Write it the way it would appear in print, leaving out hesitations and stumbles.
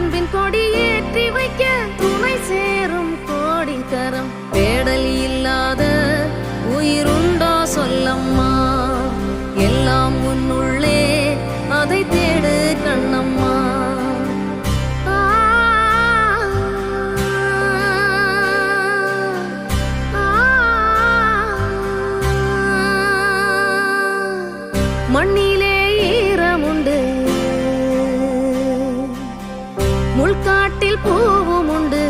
அன்பின் கொடி ஏற்றி வைக்க துணை சேரும் கோடி கரம். தேடல் இல்லாத உயிருண்டோ சொல்லம்மா, எல்லாம் உன்னுள்ளே அதை தேடு கண்ணம்மா. மண்ணிலே ஈரமுண்டு, முள்காட்டில் பூவும் உண்டு,